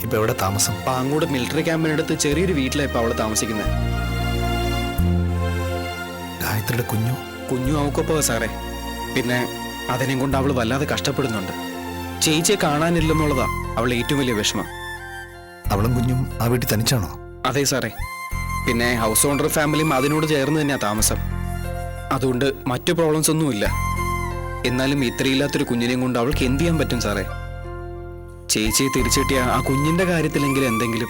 ഇപ്പൊ എവിടെ താമസം? പാങ്ങോട് മിലിറ്ററി ക്യാമ്പിനടുത്ത് ചെറിയൊരു വീട്ടിലാണ് ഇപ്പൊ അവള് താമസിക്കുന്നത്. ഗായത്രിയുടെ കുഞ്ഞു അവക്കൊപ്പോ സാറേ. പിന്നെ അതിനെയും കൊണ്ട് അവള് വല്ലാതെ കഷ്ടപ്പെടുന്നുണ്ട്. ചേച്ചിയെ കാണാനില്ലെന്നുള്ളതാ അവൾ ഏറ്റവും വലിയ വിഷമം. അവളും കുഞ്ഞും ആ വീട്ടിൽ തനിച്ചാണോ? അതെ സാറേ. പിന്നെ ഹൗസ് ഓണർ ഫാമിലിയും അതിനോട് ചേർന്ന് തന്നെയാ താമസം. അതുകൊണ്ട് മറ്റു പ്രോബ്ലംസ് ഒന്നുമില്ല. എന്നാലും ഇത്രയില്ലാത്തൊരു കുഞ്ഞിനെയും കൊണ്ട് അവൾക്ക് എന്ത് ചെയ്യാൻ പറ്റും സാറേ? ചേച്ചിയെ തിരിച്ചെട്ടിയ ആ കുഞ്ഞിന്റെ കാര്യത്തിലെങ്കിലും എന്തെങ്കിലും.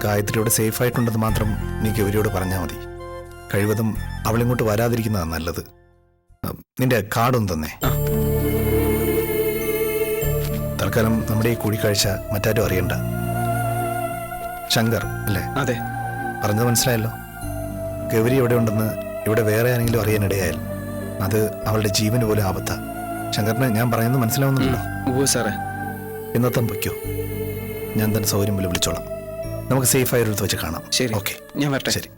ഗായത്രിയോട് സേഫ് ആയിട്ടുണ്ടെന്ന് മാത്രം നീ ഗൗരിയോട് പറഞ്ഞാൽ മതി. കഴിവതും അവളിങ്ങോട്ട് വരാതിരിക്കുന്നതാണ് നല്ലത്. നിന്റെ കാർഡൊന്നും തന്നെ. തൽക്കാലം നമ്മുടെ ഈ കൂടിക്കാഴ്ച മറ്റാരും അറിയണ്ട. ശങ്കർ അല്ലേ? അതെ. പറഞ്ഞത് മനസ്സിലായല്ലോ. ഗൗരി എവിടെ ഉണ്ടെന്ന് ഇവിടെ വേറെ ആരെങ്കിലും അറിയാനിടയായാൽ അത് അവളുടെ ജീവന് പോലും ആപത്താ. ശങ്കറിന് ഞാൻ പറയുന്നത് മനസ്സിലാവുന്നുണ്ടല്ലോ? സാറേ. ഇന്നത്തെ പൊയ്ക്കോ, ഞാൻ തന്നെ സൗകര്യം പോലെ വിളിച്ചോളാം. നമുക്ക് സേഫ് ആയ ഒരിടത്ത് വെച്ച് കാണാം. ശരി, ഓക്കെ, ഞാൻ വരട്ടെ. ശരി.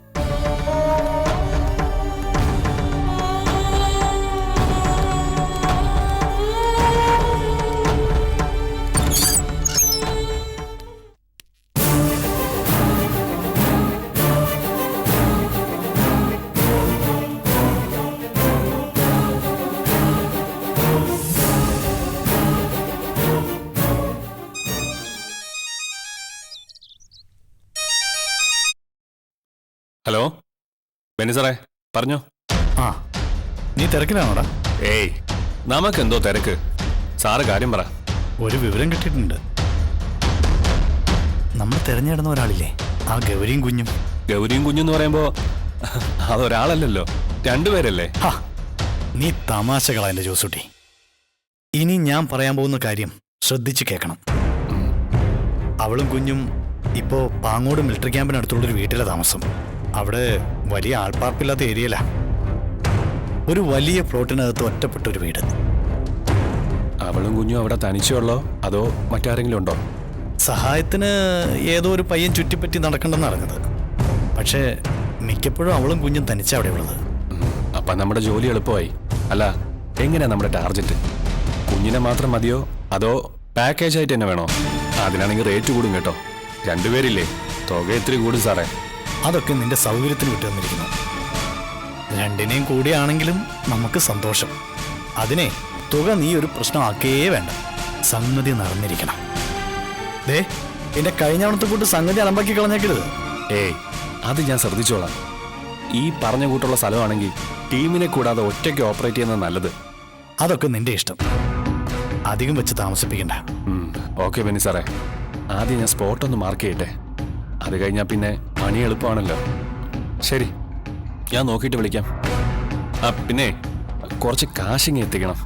ഹലോ ബെന്നി സാറേ, പറഞ്ഞോ. ആ, നീ തിരക്കിലാണോടാ? ഏയ്, നമുക്കെന്തോ തിരക്ക്. സാറ് കാര്യം പറ. ഒരു വിവരം കിട്ടിയിട്ടുണ്ട്. നമ്മൾ തിരഞ്ഞെടുന്ന ഒരാളില്ലേ, ആ ഗൗരിയും കുഞ്ഞും. ഗൗരിയും കുഞ്ഞെന്ന് പറയുമ്പോ അതൊരാളല്ലല്ലോ, രണ്ടുപേരല്ലേ? നീ തമാശകളാ എന്റെ ജോസൂട്ടി. ഇനി ഞാൻ പറയാൻ പോകുന്ന കാര്യം ശ്രദ്ധിച്ച് കേൾക്കണം. അവളും കുഞ്ഞും ഇപ്പോ പാങ്ങോട് മിലിറ്ററി ക്യാമ്പിനടുത്തുള്ളൊരു വീട്ടിലെ താമസം. അവിടെ വലിയ ആൾപ്പാർപ്പില്ലാത്ത ഏരിയയിലാ. ഒരു വലിയ പ്ലോട്ടിനകത്ത് ഒറ്റപ്പെട്ടൊരു വീട്. അവളും കുഞ്ഞും അവിടെ തനിച്ചുള്ളോ അതോ മറ്റാരെങ്കിലും ഉണ്ടോ? സഹായത്തിന് ഏതോ ഒരു പയ്യൻ ചുറ്റിപ്പറ്റി നടക്കണ്ടെന്ന് അറിഞ്ഞത്. പക്ഷേ മിക്കപ്പോഴും അവളും കുഞ്ഞും തനിച്ചാ അവിടെ ഉള്ളത്. അപ്പൊ നമ്മുടെ ജോലി എളുപ്പമായി. അല്ല, എങ്ങനെയാ നമ്മുടെ ടാർജറ്റ്? കുഞ്ഞിനെ മാത്രം മതിയോ അതോ പാക്കേജ് ആയിട്ട് തന്നെ വേണോ? അതിനാണെങ്കിൽ റേറ്റ് കൂടും കേട്ടോ. രണ്ടുപേരില്ലേ, തുക എത്ര കൂടും സാറേ? അതൊക്കെ നിന്റെ സൗകര്യത്തിന് വിട്ടു തന്നിരിക്കുന്നു. രണ്ടിനെയും കൂടിയാണെങ്കിലും നമുക്ക് സന്തോഷം. അതിനെ തുക നീ ഒരു പ്രശ്നമാക്കേ വേണ്ട. സംഗതി നടന്നിരിക്കണം. ദേ, എന്റെ കഴിഞ്ഞ തവണത്തെ കൂട്ട് സംഗതി അലമ്പാക്കി കളഞ്ഞേക്കരുത്. ഏയ്, അത് ഞാൻ ശ്രദ്ധിച്ചോളാം. ഈ പറഞ്ഞ കൂട്ടുള്ള സ്ഥലമാണെങ്കിൽ ടീമിനെ കൂടാതെ ഒറ്റയ്ക്ക് ഓപ്പറേറ്റ് ചെയ്യുന്നത് നല്ലത്. അതൊക്കെ നിന്റെ ഇഷ്ടം. അധികം വെച്ച് താമസിപ്പിക്കണ്ട. ഓക്കെ ബെന്നി സാറേ, ആദ്യം ഞാൻ സ്പോട്ട് ഒന്ന് മാർക്ക് ചെയ്യട്ടെ. അത് കഴിഞ്ഞാൽ പിന്നെ പണി എളുപ്പമാണല്ലോ. ശരി, ഞാൻ നോക്കിയിട്ട് വിളിക്കാം. പിന്നെ കുറച്ച് കാശിങ് എത്തിക്കണം.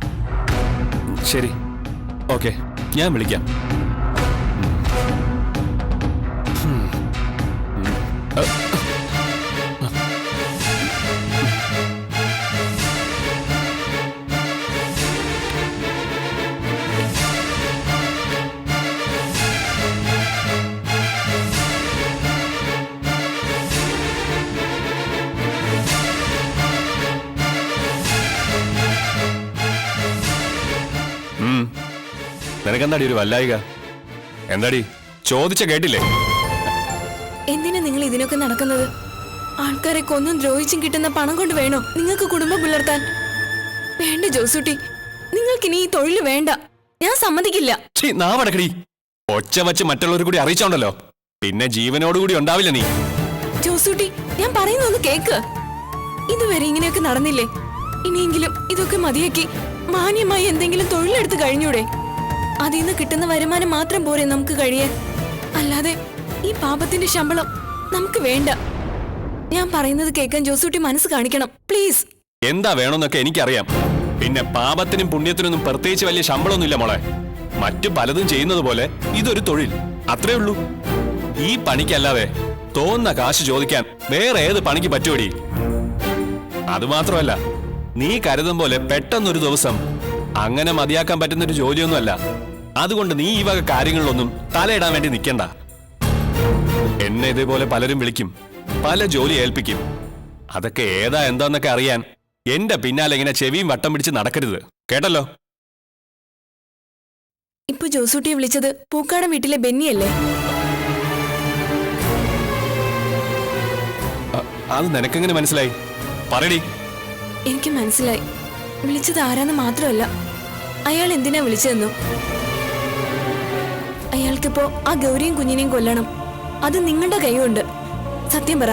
ശരി, ഓക്കെ, ഞാൻ വിളിക്കാം. നിനക്കെന്താടി ഒരു വല്ലായിക? എന്താടി ചോദിച്ച കേട്ടില്ലേ? എന്തിനാ നിങ്ങൾ ഇതിനൊക്കെ നടക്കുന്നത്? ആൾക്കാരെ കൊന്നും ദ്രോഹിച്ചും കിട്ടുന്ന പണം കൊണ്ട് വേണോ നിങ്ങൾക്ക് കുടുംബം പുലർത്താൻ? വേണ്ട ജോസൂട്ടി, നിങ്ങൾക്കിനി ഈ തൊഴിൽ വേണ്ട. ഞാൻ സമ്മതിക്കില്ല. നാവടക്കടി. ഒച്ച വച്ച് മറ്റുള്ളവർ കൂടി അറിയിച്ചോണ്ടല്ലോ, പിന്നെ ജീവനോടുകൂടി ഉണ്ടാവില്ല നീ. ജോസൂട്ടി, ഞാൻ പറയുന്നൊന്ന് കേക്ക്. ഇതുവരെ ഇങ്ങനെയൊക്കെ നടന്നില്ലേ? ഇനിയെങ്കിലും ഇതൊക്കെ മതിയാക്കി മാന്യമായി എന്തെങ്കിലും തൊഴിലെടുത്ത് കഴിഞ്ഞൂടെ? അതിൽ നിന്ന് കിട്ടുന്ന വരുമാനം മാത്രം പോരെ നമുക്ക് കഴിയാൻ. അല്ലാതെ ഈ പാപത്തിന്റെ ശമ്പളം നമുക്ക് വേണ്ട. ഞാൻ പറയുന്നത് കേൾക്കാൻ ജോസൂട്ടി മനസ്സ് കാണിക്കണം, പ്ലീസ്. എന്താ വേണമെന്നൊക്കെ എനിക്കറിയാം. പിന്നെ പാപത്തിനും പുണ്യത്തിനൊന്നും പ്രത്യേകിച്ച് വലിയ ശമ്പളമൊന്നുമില്ല മോളെ. മറ്റു പലതും ചെയ്യുന്നത് പോലെ ഇതൊരു തൊഴിൽ, അത്രേ ഉള്ളൂ. ഈ പണിക്കല്ലാതെ തോന്നുന്ന കാശ് ചോദിക്കാൻ വേറെ ഏത് പണിക്ക് പറ്റുമടി? അതുമാത്രമല്ല, നീ കരുതും പോലെ പെട്ടെന്നൊരു ദിവസം അങ്ങനെ മതിയാക്കാൻ പറ്റുന്നൊരു ജോലിയൊന്നുമല്ല. അതുകൊണ്ട് നീ ഈ വക കാര്യങ്ങളിലൊന്നും തലയിടാൻ വേണ്ടി നിൽക്കണ്ട. എന്നെ ഇതേപോലെ പലരും വിളിക്കും, പല ജോലി ഏൽപ്പിക്കും. അതൊക്കെ ഏതാ എന്താന്നൊക്കെ അറിയാൻ എന്റെ പിന്നാലെ ഇങ്ങനെ ചെവിയും വട്ടം പിടിച്ച് നടക്കരുത്, കേട്ടല്ലോ? ഇപ്പൊ ജോസൂട്ടിയെ വിളിച്ചത് പൂക്കാടൻ വീട്ടിലെ ബെന്നിയല്ലേ? അത് നിനക്കെങ്ങനെ മനസ്സിലായി? പറയടി. എനിക്ക് മനസ്സിലായി. വിളിച്ചത് ആരാന്ന് മാത്രമല്ല, അയാൾ എന്തിനാ വിളിച്ചതെന്നും. അയാൾക്കിപ്പോ ആ ഗൗരിയും കുഞ്ഞിനെയും കൊല്ലണം. അത് നിങ്ങളുടെ കൈയുണ്ട്. സത്യം പറ,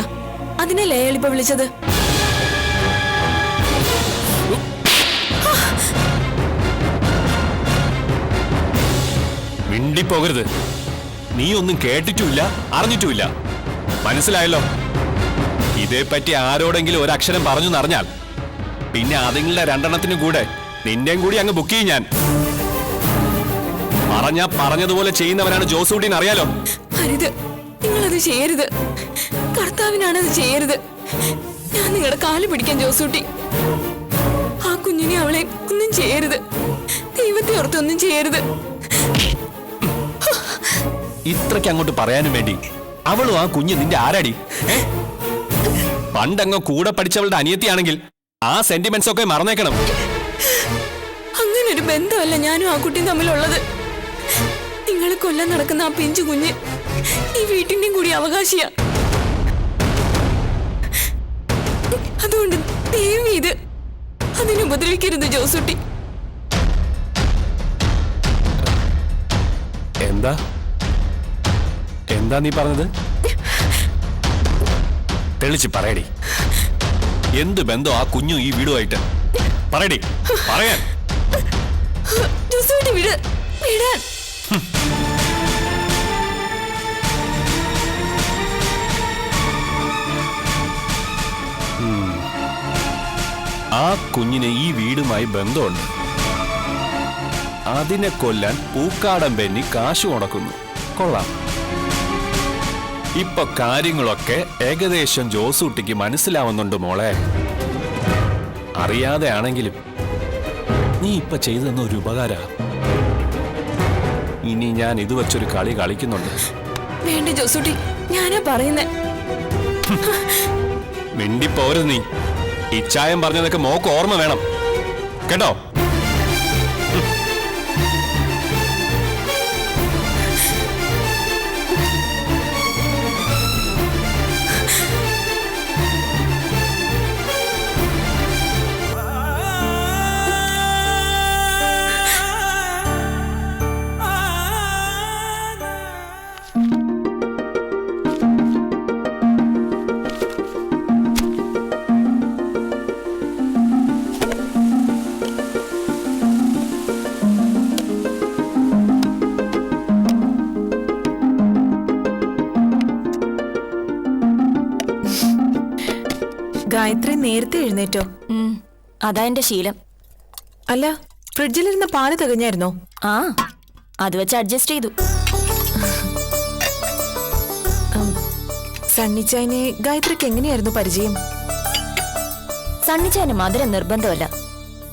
അതിനല്ലേ അയാൾ ഇപ്പൊ വിളിച്ചത്? മിണ്ടിപ്പോകരുത്. നീ ഒന്നും കേട്ടിട്ടുമില്ല, അറിഞ്ഞിട്ടുമില്ല. മനസ്സിലായല്ലോ? ഇതേപ്പറ്റി ആരോടെങ്കിലും ഒരക്ഷരം പറഞ്ഞു എന്നറിഞ്ഞാൽ പിന്നെ അതുങ്ങളുടെ രണ്ടെണ്ണത്തിനും കൂടെ നിന്റെയും കൂടി അങ്ങ് ബുക്ക് ചെയ്യും ഞാൻ. പറഞ്ഞതുപോലെ ചെയ്യുന്നവനാണ് ജോസൂട്ടിന്ന് അറിയാലോ. അരുത്, നിങ്ങളത് ചെയ്യരുത്. കർത്താവിനാണത് ചെയ്യരുത്. ഞാൻ നിങ്ങളുടെ കാല് പിടിക്കാൻ ജോസൂട്ടി. ആ കുഞ്ഞിനെ അവളെ ഒന്നും ചെയ്യരുത്. ദൈവത്തെ ഓർത്തൊന്നും ചെയ്യരുത്. ഇത്രയ്ക്ക് അങ്ങോട്ട് പറയാനും വേണ്ടി അവളും ആ കുഞ്ഞ് നിന്റെ ആരാടി? പണ്ടങ്ങ് കൂടെ പഠിച്ചവളുടെ അനിയത്തിയാണെങ്കിൽ ആ സെന്റിമെന്റ്സ് ഒക്കെ മറന്നേക്കണം. അങ്ങനൊരു ബന്ധമല്ല ഞാനും ആ കുട്ടിയും തമ്മിലുള്ളത്. നിങ്ങൾ കൊല്ലാൻ നടക്കുന്ന ആ പിഞ്ചു കുഞ്ഞ് ഈ വീട്ടിന്റെയും കൂടി അവകാശിയാ. അതുകൊണ്ട് ദൈവം ഇത് അതിനെ ഉപദ്രവിക്കരുത് ജോസൂട്ടി. എന്താ എന്താ നീ പറഞ്ഞത്? തെളിച്ച് പറയടി. എന്ത് ബന്ധം ആ കുഞ്ഞു ഈ വീടുമായിട്ട്? പറയടി, പറയാൻ. ജോസൂട്ടി വിട്, വിടാൻ. ആ കുഞ്ഞിന് ഈ വീടുമായി ബന്ധമുണ്ട്. അതിനെ കൊല്ലാൻ പൂക്കാടൻ ബെന്നി കാശ് മുടക്കുന്നു. കൊള്ളാം. ഇപ്പൊ കാര്യങ്ങളൊക്കെ ഏകദേശം ജോസൂട്ടിക്ക് മനസ്സിലാവുന്നുണ്ട് മോളെ. അറിയാതെ ആണെങ്കിലും നീ ഇപ്പൊ ചെയ്തെന്ന ഒരു ഉപകാര. ഇനി ഞാൻ ഇത് വെച്ചൊരു കളി കളിക്കുന്നുണ്ട്. വേണ്ട ജോസൂട്ടി, ഞാനാ പറയുന്നേ. മിണ്ടിപ്പോരുത് നീ. ഇച്ചായം പറഞ്ഞതൊക്കെ മോക്ക് ഓർമ്മ വേണം കേട്ടോ. ഗായത്രി നേരത്തെ എഴുന്നേറ്റോ? അതാ എന്റെ ശീലം. അല്ല, ഫ്രിഡ്ജിലിരുന്ന പാല് തികഞ്ഞായിരുന്നോ? ആ, അത് വെച്ച് അഡ്ജസ്റ്റ് ചെയ്തു. സണ്ണിച്ചായനെ ഗായത്രിക്ക് എങ്ങനെയായിരുന്നു പരിചയം? സണ്ണിച്ചാന് മധുരം നിർബന്ധമല്ല,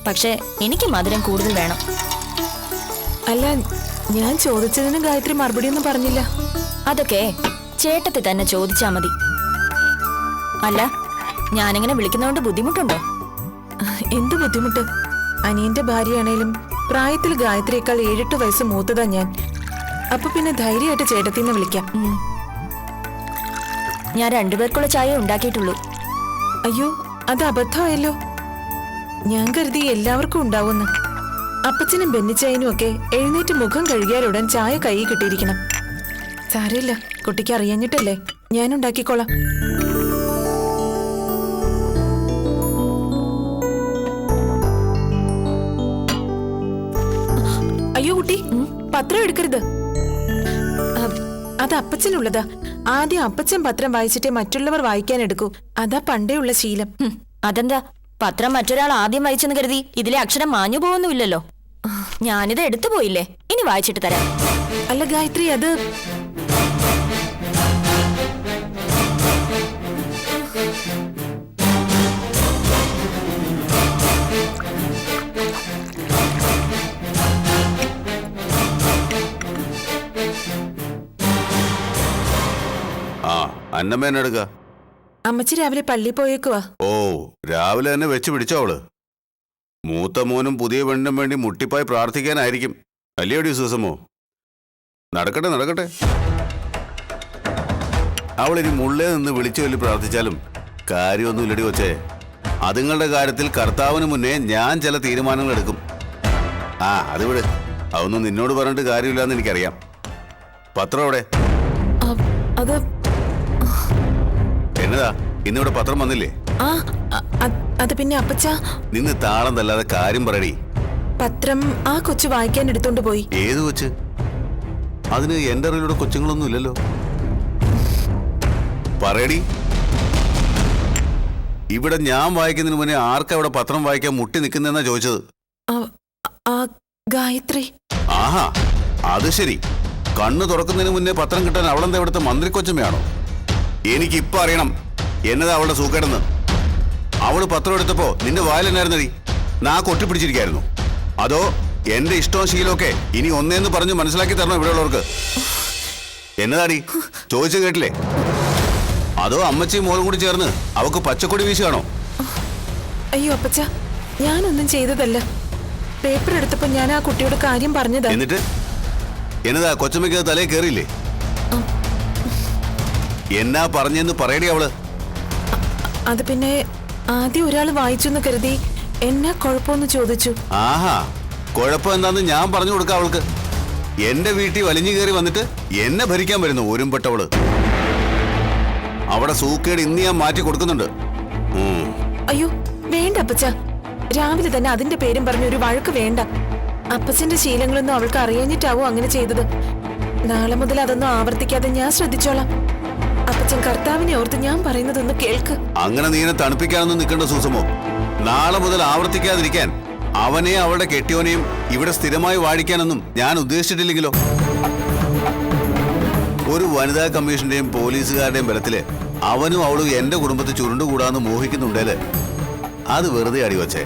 പക്ഷെ എനിക്ക് മധുരം കൂടുതൽ വേണം. അല്ല, ഞാൻ ചോദിച്ചതിന് ഗായത്രി മറുപടി ഒന്നും പറഞ്ഞില്ല. അതൊക്കെ ചേട്ടത്തി തന്നെ ചോദിച്ചാ മതി. അല്ല, ഞാനിങ്ങനെ വിളിക്കുന്നതുകൊണ്ട് ബുദ്ധിമുട്ടുണ്ടോ? എന്ത് ബുദ്ധിമുട്ട്? അനിയന്റെ ഭാര്യയാണേലും പ്രായത്തിൽ ഗായത്രിയേക്കാൾ 7-8 വയസ്സ് മൂത്തതാ ഞാൻ. അപ്പൊ പിന്നെ ധൈര്യമായിട്ട് ചേട്ടത്തിന്ന് വിളിക്കാം. ഞാൻ 2 പേർക്കുള്ള ചായ ഉണ്ടാക്കിയിട്ടുള്ളൂ. അയ്യോ, അത് അബദ്ധമായല്ലോ. ഞാൻ കരുതി എല്ലാവർക്കും ഉണ്ടാവുന്നു. അപ്പച്ചനും ബെന്നിച്ചായനും ഒക്കെ എഴുന്നേറ്റ് മുഖം കഴുകിയാലുടൻ ചായ കൈ കിട്ടിയിരിക്കണം. സാരമില്ല, കുട്ടിക്ക് അറിയാഞ്ഞിട്ടല്ലേ, ഞാൻ ഉണ്ടാക്കിക്കോളാം. അയ്യോ കുട്ടി, പത്രം എടുക്കരുത്. അത് അപ്പച്ചനുള്ളതാ. ആദ്യം അപ്പച്ചൻ പത്രം വായിച്ചിട്ടേ മറ്റുള്ളവർ വായിക്കാൻ എടുക്കൂ. അതാ പണ്ടേ ഉള്ള ശീലം. അതെന്താ? പത്രം മറ്റൊരാൾ ആദ്യം വായിച്ചെന്ന് കരുതി ഇതിലെ അക്ഷരം മാഞ്ഞു പോകുന്നുമില്ലല്ലോ. ഞാനിത് എടുത്തു പോയില്ലേ, ഇനി വായിച്ചിട്ട് തരാം. അല്ല ഗായത്രി, അത് അന്നമ്മേനെടുക്ക. അമ്മച്ചി രാവിലെ പള്ളി പോയേക്കുവാ. ഓ, രാവിലെ തന്നെ വെച്ച് പിടിച്ചോള്. മൂത്ത മോനും പുതിയ പെണ്ണിനും വേണ്ടി മുട്ടിപ്പായി പ്രാർത്ഥിക്കാനായിരിക്കും. അല്ലയോടി സുസമോ? നടക്കട്ടെ നടക്കട്ടെ. അവളിനി മുള്ളേ നിന്ന് വിളിച്ചു ചൊല്ലി പ്രാർത്ഥിച്ചാലും കാര്യമൊന്നുമില്ലടി കൊച്ചേ. അതുങ്ങളുടെ കാര്യത്തിൽ കർത്താവിന് മുന്നേ ഞാൻ ചില തീരുമാനങ്ങൾ എടുക്കും. അത് വിട്. അതൊന്നും നിന്നോട് പറഞ്ഞിട്ട് കാര്യമില്ലെന്ന് എനിക്കറിയാം. പത്രം എവിടെ? അത് എന്നതാ ഇന്നിവിടെ പത്രം വന്നില്ലേ? അത് പിന്നെ അപ്പച്ച, നിന്ന് താളം തല്ലാതെ കാര്യം പറയടി. പത്രം ആ കൊച്ചു വായിക്കാൻ എടുത്തോണ്ട് പോയി. ഏത് കൊച്ച്? അതിന് എന്റെ അറിവിലൂടെ കൊച്ചുങ്ങളൊന്നും ഇല്ലല്ലോ. പറയടി. ഇവിടെ ഞാൻ വായിക്കുന്നതിന് മുന്നേ ആർക്കവിടെ പത്രം വായിക്കാൻ മുട്ടി നിൽക്കുന്നെന്നാ ചോദിച്ചത്. ഗായത്രി. ആഹാ, അത് ശരി. കണ്ണു തുറക്കുന്നതിന് മുന്നേ പത്രം കിട്ടാൻ അവളെന്താ ഇവിടുത്തെ മന്ത്രിക്കൊച്ചമ്മയാണോ? എനിക്കിപ്പോ അറിയണം എന്നതാ അവളുടെ സൂക്കേടെന്ന്. അവള് പത്രം എടുത്തപ്പോ നിന്റെ വായിലെന്നായിരുന്നടി? നാ കൊട്ടിപ്പിടിച്ചിരിക്കായിരുന്നു? അതോ എന്റെ ഇഷ്ടവും ശീലമൊക്കെ ഇനി ഒന്നേന്ന് പറഞ്ഞ് മനസ്സിലാക്കി തരണോ ഇവിടെയുള്ളവർക്ക്? എന്നതാടി ചോദിച്ചു കേട്ടില്ലേ? അതോ അമ്മച്ചിയും മോളും കൂടി ചേർന്ന് അവക്ക് പച്ചക്കൊടി വീശുകയാണോ? അയ്യോ അപ്പച്ച, ഞാനൊന്നും ചെയ്തതല്ല. പേപ്പർ എടുത്തപ്പോ ഞാൻ ആ കുട്ടിയോട് കാര്യം പറഞ്ഞതാ. എന്നിട്ട് എന്നതാ കൊച്ചമ്മയ്ക്ക് അത് തലേ കയറിയില്ലേ? എന്നാ പറഞ്ഞെന്ന് പറയടി അവള്. അത് പിന്നെ ആദ്യം ഒരാൾ വായിച്ചെന്ന് കരുതി എന്നാ കുഴപ്പമൊന്ന് ചോദിച്ചു. ആഹാ, കുഴപ്പം എന്താന്ന് ഞാൻ പറഞ്ഞു കൊടുക്കാം അവൾക്ക്. എന്റെ വീട്ടിൽ വലിഞ്ഞു കയറി വന്നിട്ട് എന്നെ ഭരിക്കാൻ വരുന്നു ഒരുമ്പെട്ടവള്. അവിടെ സൂക്കേട് ഇന്ന് ഞാൻ മാറ്റി കൊടുക്കുന്നുണ്ട്. അയ്യോ വേണ്ട അപ്പച്ച, രാവിലെ തന്നെ അതിന്റെ പേരും പറഞ്ഞ ഒരു വഴക്ക് വേണ്ട. അപ്പച്ചന്റെ ശീലങ്ങളൊന്നും അവൾക്ക് അറിയാഞ്ഞിട്ടാവും അങ്ങനെ ചെയ്തത്. നാളെ മുതൽ അതൊന്നും ആവർത്തിക്കാതെ ഞാൻ ശ്രദ്ധിച്ചോളാം. അപ്പച്ചൻ കർത്താവിനെ ഓർത്ത് ഞാൻ പറയുന്നതൊന്ന് കേൾക്ക്. അങ്ങനെ നീ എന്നെ തണുപ്പിക്കാനൊന്നും നിൽക്കേണ്ട സൂസമോ. നാളെ മുതൽ ആവർത്തിക്കാതിരിക്കാൻ അവനെ അവളുടെ കെട്ടിയോനെയും ഇവിടെ സ്ഥിരമായി വാഴിക്കാനൊന്നും ഞാൻ ഉദ്ദേശിച്ചിട്ടില്ലെങ്കിലോ. ഒരു വനിതാ കമ്മീഷന്റെയും പോലീസുകാരുടെയും ബലത്തില് അവനും അവളും എന്റെ കുടുംബത്തിൽ ചുരുണ്ടുകൂടാന്ന് മോഹിക്കുന്നുണ്ടേല് അത് വെറുതെ അടിവച്ചേ.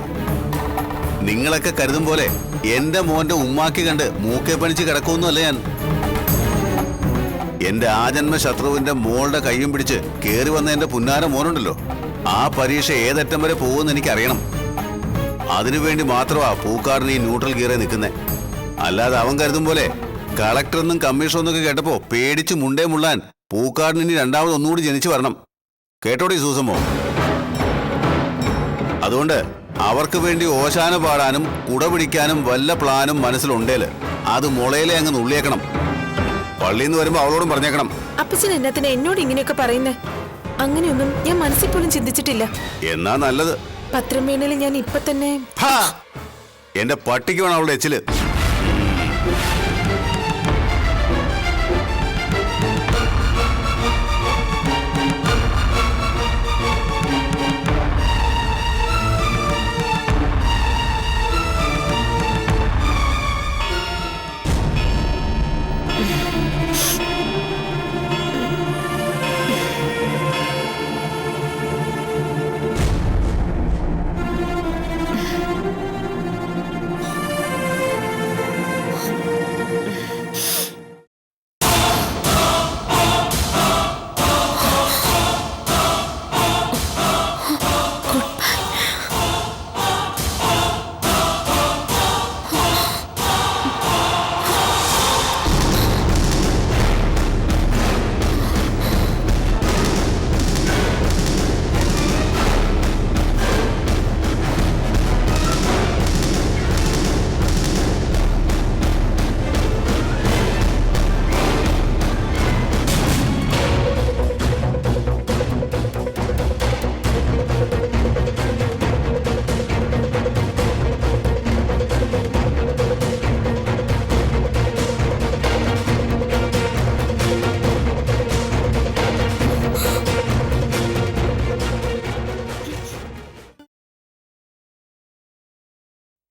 നിങ്ങളൊക്കെ കരുതും പോലെ എന്റെ മോന്റെ ഉമ്മാക്കി കണ്ട് മൂക്കെ പണിച്ച് കിടക്കുമെന്നല്ല ഞാൻ. എന്റെ ആജന്മ ശത്രുവിന്റെ മോളുടെ കയ്യും പിടിച്ച് കേറി വന്ന എന്റെ പുന്നാര മോനുണ്ടല്ലോ, ആ പരീക്ഷ ഏതറ്റം വരെ പോകുമെന്ന് എനിക്കറിയണം. അതിനുവേണ്ടി മാത്രമാ പൂക്കാരന് ഈ ന്യൂട്രൽ ഗിയറെ നിൽക്കുന്നേ. അല്ലാതെ അവൻ കരുതും പോലെ കളക്ടറെന്നും കമ്മീഷണറെന്നൊക്കെ കേട്ടപ്പോ പേടിച്ച് മുണ്ടേ മുള്ളാൻ പൂക്കാരന് ഇനി രണ്ടാമത് ഒന്നുകൂടി ജനിച്ചു വരണം. കേട്ടോടി സൂസമോ? അതുകൊണ്ട് അവർക്ക് വേണ്ടി ഓശാന പാടാനും കുട പിടിക്കാനും വല്ല പ്ലാനും മനസ്സിലുണ്ടേല് അത് മുളയിലെ അങ്ങ് നുള്ളിയേക്കണം. പള്ളിയിൽ നിന്ന് വരുമ്പോ അവളോടും പറഞ്ഞേക്കണം. അപ്പച്ചൻ എന്നത്തിന് എന്നോട് ഇങ്ങനെയൊക്കെ പറയുന്നേ? അങ്ങനെയൊന്നും ഞാൻ മനസ്സിൽ പോലും ചിന്തിച്ചിട്ടില്ല. എന്നാ നല്ലത്. പത്രം വീണല് ഞാൻ ഇപ്പൊ തന്നെ. എന്റെ പട്ടിക്ക് വേണം അവളുടെ എച്ചില്.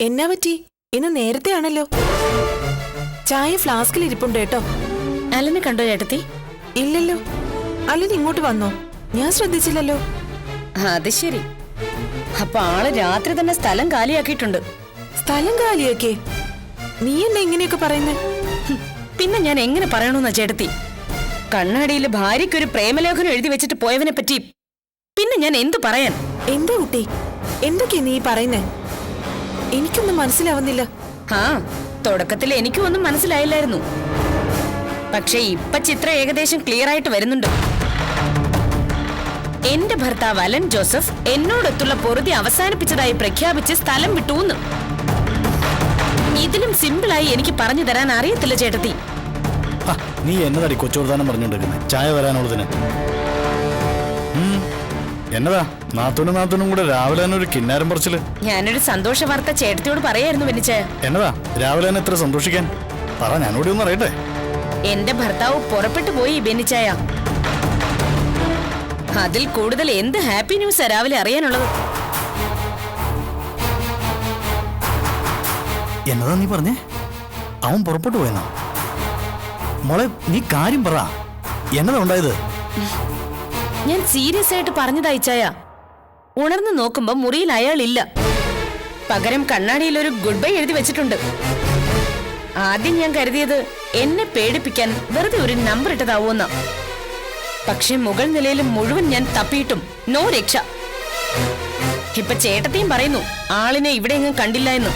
എന്നാ പറ്റി? ഇന്ന് നേരത്തെ ആണല്ലോ. ചായ ഫ്ലാസ്കിൽ ഇരിപ്പുണ്ട് കേട്ടോ. അലനെ കണ്ടോ ചേട്ടത്തി? ഇല്ലല്ലോ. അലൻ ഇങ്ങോട്ട് വന്നോ? ഞാൻ ശ്രദ്ധിച്ചില്ലല്ലോ. അത് ശരി. അപ്പൊ ആള് രാത്രി തന്നെ സ്ഥലം കാലിയാക്കിയിട്ടുണ്ട്. സ്ഥലം കാലിയാക്കേ? നീ എന്നെ ഇങ്ങനെയൊക്കെ പറയുന്നേ? പിന്നെ ഞാൻ എങ്ങനെ പറയണമെന്നാ ചേട്ടത്തി? കണ്ണാടിയിൽ ഭാര്യയ്ക്കൊരു പ്രേമലേഖനം എഴുതി വെച്ചിട്ട് പോയവനെ പറ്റി പിന്നെ ഞാൻ എന്തു പറയാൻ? എന്താ കുട്ടി, എന്തൊക്കെയാ നീ പറയുന്നേ? എനിക്കൊന്നും മനസ്സിലാവുന്നില്ല. തുടക്കത്തിൽ എനിക്കും ഒന്നും മനസ്സിലായില്ലായിരുന്നു. പക്ഷെ ഇപ്പൊ ചിത്രം ഏകദേശം ക്ലിയർ ആയിട്ട് വരുന്നുണ്ട്. എന്റെ ഭർത്താവ് അലൻ ജോസഫ് എന്നോടൊത്തുള്ള പൊറുതി അവസാനിപ്പിച്ചതായി പ്രഖ്യാപിച്ച് സ്ഥലം വിട്ടൂന്ന്. ഇതിലും സിമ്പിളായി എനിക്ക് പറഞ്ഞു തരാൻ അറിയത്തില്ല ചേട്ടത്തി. ആ, നീ എന്നതാടി കൊച്ചുവർത്താനം പറഞ്ഞുകൊണ്ടിരിക്കുന്നത്? ചായ വരാനുള്ളതിന് എന്നതാ? നാത്തൂനും കൂടെ രാവിലെ തന്നെ ഒരു കിന്നാരം പറിച്ചില്. ഞാനൊരു സന്തോഷ വാർത്ത ചേട്ടത്തിയോട് പറയായിരുന്നു ബെന്നിച്ചായ. എന്നതാ രാവിലെ തന്നെ എത്ര സന്തോഷിക്കാൻ? പറ, ഞാനോടി ഒന്ന് അറിയട്ടെ. എന്റെ ഭർത്താവ് പുറപ്പെട്ടു പോയി ബെന്നിച്ചായ. അതിൽ കൂടുതൽ എന്ത് ഹാപ്പി ന്യൂസാ രാവിലെ അറിയാനുള്ളത്? എന്നതാ നീ പറഞ്ഞേ? അവൻ പുറപ്പെട്ടു പോയെന്നാ? മോളെ, നീ കാര്യം പറ, എന്നതാ ഉണ്ടായത്? ഞാൻ സീരിയസ് ആയിട്ട് പറഞ്ഞതാ ഇച്ചായ. ഉണർന്നു നോക്കുമ്പോ മുറിയിൽ അയാളില്ല. പകരം കണ്ണാടിയിൽ ഒരു ഗുഡ് ബൈ എഴുതി വെച്ചിട്ടുണ്ട്. ആദ്യം ഞാൻ കരുതിയത് എന്നെ പേടിപ്പിക്കാൻ വെറുതെ ഒരു നമ്പർ ഇട്ടതാവൂന്ന. പക്ഷെ മുകൾ നിലയിൽ മുഴുവൻ ഞാൻ തപ്പിയിട്ടും നോ രക്ഷ. ഇപ്പൊ ചേട്ടത്തെയും പറയുന്നു ആളിനെ ഇവിടെ എങ്ങും കണ്ടില്ല എന്ന്.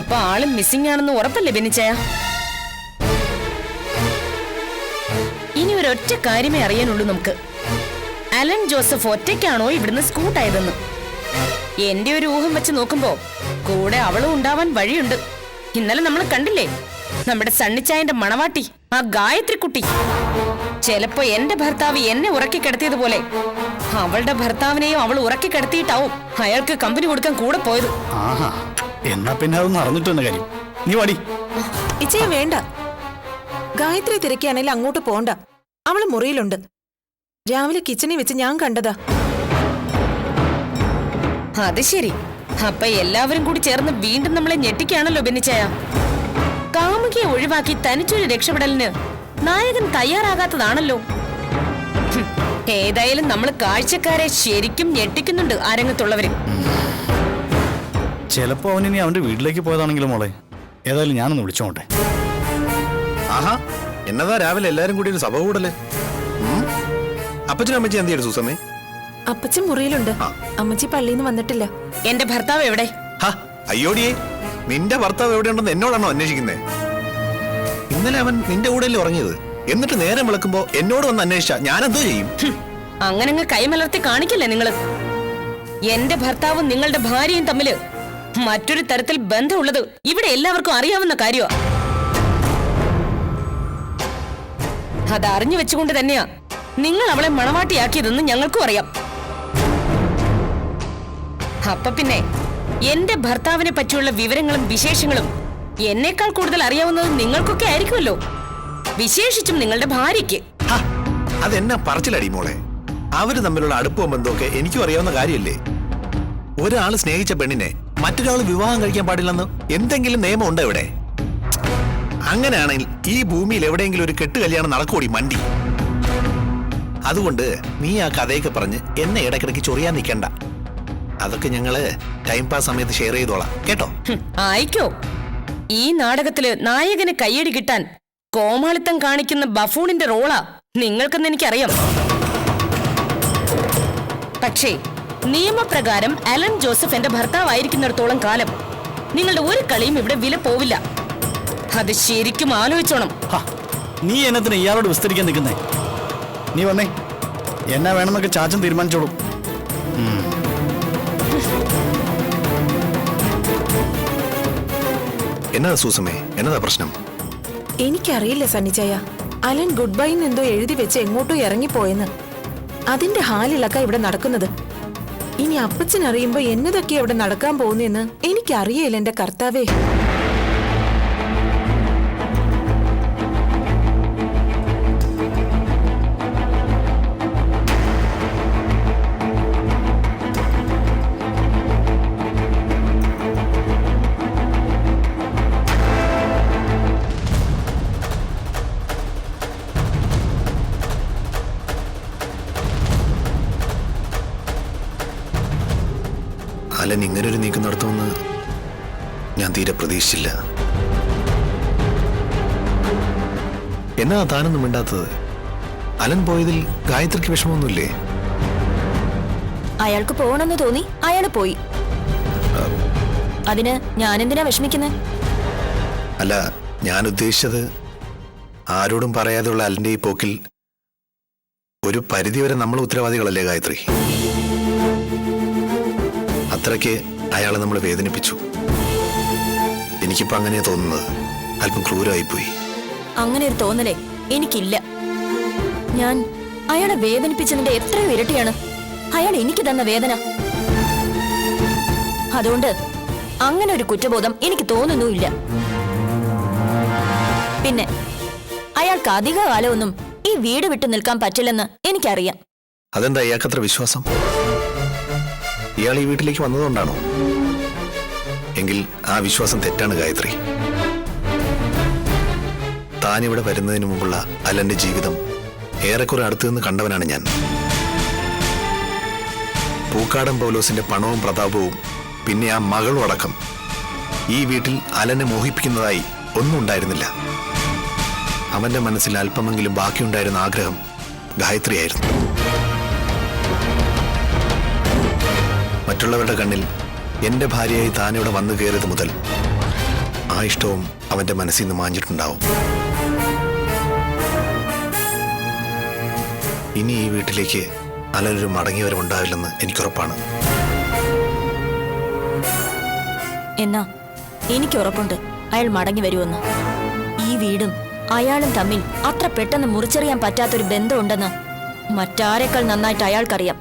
അപ്പൊ ആള് മിസ്സിംഗ് ആണെന്ന് ഉറപ്പല്ലേ ബെന്നിച്ചായ? ഇനി ഒരൊറ്റ കാര്യമേ അറിയാനുള്ളൂ നമുക്ക്. അലൻ ജോസഫ് ഒറ്റയ്ക്കാണോ ഇവിടുന്ന് സ്കൂട്ടായതെന്ന്. എന്റെ ഒരു ഊഹം വെച്ച് നോക്കുമ്പോ കൂടെ അവളും ഉണ്ടാവാൻ വഴിയുണ്ട്. ഇന്നലെ നമ്മൾ കണ്ടില്ലേ നമ്മുടെ സണ്ണിച്ചായന്റെ മണവാട്ടി, ആ ഗായത്രി കുട്ടി. ചിലപ്പോ എന്റെ ഭർത്താവ് എന്നെ ഉറക്കി കിടത്തിയതുപോലെ അവളുടെ ഭർത്താവിനെയും അവൾ ഉറക്കി കിടത്തിയിട്ടാവും അയാൾക്ക് കമ്പനി കൊടുക്കാൻ കൂടെ പോയത്. ആഹാ, എന്നാ പിന്നെ അതൊന്നും അറിഞ്ഞിട്ടെന്ന കാര്യം. നീ വാടി. ഇച്ചയെ വേണ്ട. ഗായത്രി തിരക്കിയാണെങ്കിൽ അങ്ങോട്ട് പോണ്ട. അവള് മുറിയിലുണ്ട്. രാവിലെ കിച്ചണിൽ വെച്ച് ഞാൻ കണ്ടതാ. അത് ശരി. അപ്പൊ എല്ലാവരും കൂടി ചേർന്ന് വീണ്ടും നമ്മളെ ഞെട്ടിക്കാണല്ലോ ബെന്നിച്ചായ. കാമുകിയെ ഒഴിവാക്കി തനിച്ചൊരു രക്ഷപ്പെടലിന് നായകൻ തയ്യാറാകാത്തതാണല്ലോ. ഏതായാലും നമ്മൾ കാഴ്ചക്കാരെ ശരിക്കും ഞെട്ടിക്കുന്നുണ്ട് ആ രംഗത്തുള്ളവര്. ചിലപ്പോ അവനിനി അവന്റെ വീട്ടിലേക്ക് പോയതാണെങ്കിലും മോളെ. ഏതായാലും ഞാനൊന്ന് വിളിച്ചോട്ടെ. ആഹാ, എന്നതാ രാവിലെ എല്ലാരും കൂടി ഒരു സഭ കൂടല്ലേ? അപ്പച്ചനും അമ്മച്ചി എന്ത് ചെയ്തു സൂസമ്മേ? അപ്പച്ചൻ മുറിയിലുണ്ട്. അമ്മച്ചി പള്ളിയിൽ നിന്ന് വന്നിട്ടില്ല. എന്റെ ഭർത്താവ് എവിടെ? അയ്യോടിയേ, നിന്റെ ഭർത്താവ് എവിടെയുണ്ടെന്ന് എന്നോടാണോ അന്വേഷിക്കുന്നേ? ഇന്നലെ അവൻ നിന്റെ കൂടെയല്ലേ ഉറങ്ങിയത്? എന്നിട്ട് നേരം വിളക്കുമ്പോ എന്നോട് വന്ന് അന്വേഷിച്ചാ ഞാൻ എന്തോ ചെയ്യും? അങ്ങനെ കൈമലർത്തി കാണിക്കില്ലേ നിങ്ങള്? എന്റെ ഭർത്താവും നിങ്ങളുടെ ഭാര്യയും തമ്മില് മറ്റൊരു തരത്തിൽ ബന്ധമുള്ളത് ഇവിടെ എല്ലാവർക്കും അറിയാവുന്ന കാര്യമാ. അതറിഞ്ഞു വെച്ചുകൊണ്ട് തന്നെയാ നിങ്ങൾ അവളെ മണവാട്ടിയാക്കിയതെന്ന് ഞങ്ങൾക്കും അറിയാം. അപ്പൊ പിന്നെ എന്റെ ഭർത്താവിനെ പറ്റിയുള്ള വിവരങ്ങളും വിശേഷങ്ങളും എന്നേക്കാൾ കൂടുതൽ അറിയാവുന്നത് നിങ്ങൾക്കൊക്കെ ആയിരിക്കുമല്ലോ, വിശേഷിച്ചും നിങ്ങളുടെ ഭാര്യയ്ക്ക്. അതെന്നാ പറച്ചിലടി മോളെ. അവര് തമ്മിലുള്ള അടുപ്പവും ബന്ധമൊക്കെ എനിക്കും അറിയാവുന്ന കാര്യമല്ലേ. ഒരാൾ സ്നേഹിച്ച പെണ്ണിനെ മറ്റൊരാൾ വിവാഹം കഴിക്കാൻ പാടില്ലെന്ന് എന്തെങ്കിലും നിയമം ഉണ്ടോ ഇവിടെ? അങ്ങനെയാണെങ്കിൽ ഈ ഭൂമിയിൽ എവിടെയെങ്കിലും ഒരു കെട്ട് കല്യാണം നടക്കൂടി മണ്ടി. അതുകൊണ്ട് നീ ആ കഥയൊക്കെ പറഞ്ഞ് എന്നെ ഇടയ്ക്കിടയ്ക്ക് ചൊറിയാൻ നിൽക്കണ്ട. അതൊക്കെ ഞങ്ങള് ടൈം പാസ് സമയത്ത് ഷെയർ ചെയ്തോളാം, കേട്ടോ? ആയിക്കോ. ഈ നാടകത്തില് നായകന് കയ്യടി കിട്ടാൻ കോമാളിത്തം കാണിക്കുന്ന ബഫൂണിന്റെ റോളാ നിങ്ങൾക്കെന്ന് എനിക്കറിയാം. പക്ഷേ നിയമപ്രകാരം അലൻ ജോസഫ് എന്റെ ഭർത്താവായിരിക്കുന്നിടത്തോളം കാലം നിങ്ങളുടെ ഒരു കളിയും ഇവിടെ വില പോവില്ല. അത് ശരിക്കും ആലോചിച്ചോണം. നീ എന്നത്തിന് ഇയാളോട് വിസ്തരിക്കാൻ നിൽക്കുന്നേ? നീ വന്നേ, എന്നാ വേണമെന്നൊക്കെ ചാച്ചൻ തീരുമാനിച്ചോളൂ. എന്നതാ സൂസമ്മേ, എന്നതാ പ്രശ്നം? എനിക്കറിയില്ല സണ്ണിച്ചായ. അലൻ ഗുഡ് ബൈന്ന് എന്തോ എഴുതി വെച്ച് എങ്ങോട്ടോ ഇറങ്ങിപ്പോയെന്ന്. അതിന്റെ ഹാലിളക്ക ഇവിടെ നടക്കുന്നത്. ഇനി അപ്പച്ചൻ അറിയുമ്പോ എന്നതൊക്കെയാ ഇവിടെ നടക്കാൻ പോകുന്നെന്ന് എനിക്കറിയില്ല എന്റെ കർത്താവേ. അലൻ ഇങ്ങനൊരു നീക്കം നടത്തുമെന്ന് ഞാൻ തീരെ പ്രതീക്ഷിച്ചില്ല. എന്നാ താനൊന്നും മിണ്ടാത്തത്? അലൻ പോയതിൽ ഗായത്രിക്ക് വിഷമമൊന്നുമില്ലേ? അയാൾക്ക് പോകണമെന്ന് തോന്നി, അയാള് പോയി. അതിന് ഞാനെന്തിനാ വിഷമിക്കുന്നത്? അല്ല, ഞാൻ ഉദ്ദേശിച്ചത് ആരോടും പറയാതെയുള്ള അലന്റെ ഈ പോക്കിൽ ഒരു പരിധിവരെ നമ്മൾ ഉത്തരവാദികളല്ലേ ഗായത്രി? അത്രയ്ക്ക് അയാളെ നമ്മൾ വേദനിപ്പിച്ചു. എനിക്കിപ്പോ അങ്ങനെയാ തോന്നുന്നത്. അല്പം ക്രൂരമായിപ്പോയി. അങ്ങനെ ഒരു തോന്നലേ എനിക്കില്ല. ഞാൻ അയാളെ വേദനിപ്പിച്ചതിന്റെ എത്രയോ ഇരട്ടിയാണ് അയാൾ എനിക്ക് തന്ന വേദന. അതുകൊണ്ട് അങ്ങനെ ഒരു കുറ്റബോധം എനിക്ക് തോന്നുന്നുമില്ല. പിന്നെ അയാൾക്ക് അധിക കാലമൊന്നും ഈ വീട് വിട്ടു നിൽക്കാൻ പറ്റില്ലെന്ന് എനിക്കറിയാം. അതെന്താ ഇയാൾക്കത്ര വിശ്വാസം? ഇയാൾ ഈ വീട്ടിലേക്ക് വന്നതുകൊണ്ടാണോ? എങ്കിൽ ആ വിശ്വാസം തെറ്റാണ് ഗായത്രി. താനിവിടെ വരുന്നതിന് മുമ്പുള്ള അലന്റെ ജീവിതം ഏറെക്കുറെ അടുത്തു നിന്ന് കണ്ടവനാണ് ഞാൻ. പൂക്കാടൻ പൗലോസിന്റെ പണവും പ്രതാപവും പിന്നെ ആ മകളും അടക്കം ഈ വീട്ടിൽ അലനെ മോഹിപ്പിക്കുന്നതായി ഒന്നും ഉണ്ടായിരുന്നില്ല. അവന്റെ മനസ്സിൽ അല്പമെങ്കിലും ബാക്കിയുണ്ടായിരുന്ന ആഗ്രഹം ഗായത്രിയായിരുന്നു. മറ്റുള്ളവരുടെ കണ്ണിൽ എന്റെ ഭാര്യയായി താനിവിടെ വന്നു കയറിയത് മുതൽ ആ ഇഷ്ടവും അവന്റെ മനസ്സിൽ നിന്ന് മാഞ്ഞിട്ടുണ്ടാവും. ഇനി ഈ വീട്ടിലേക്ക് അലനൊരു മടങ്ങിയവരുണ്ടാവില്ലെന്ന് എനിക്കുറപ്പാണ്. എന്നാ എനിക്ക് ഉറപ്പുണ്ട് അയാൾ മടങ്ങി വരുമെന്ന്. ഈ വീടും അയാളും തമ്മിൽ അത്ര പെട്ടെന്ന് മുറിച്ചെറിയാൻ പറ്റാത്തൊരു ബന്ധമുണ്ടെന്ന് മറ്റാരെക്കാൾ നന്നായിട്ട് അയാൾക്കറിയാം.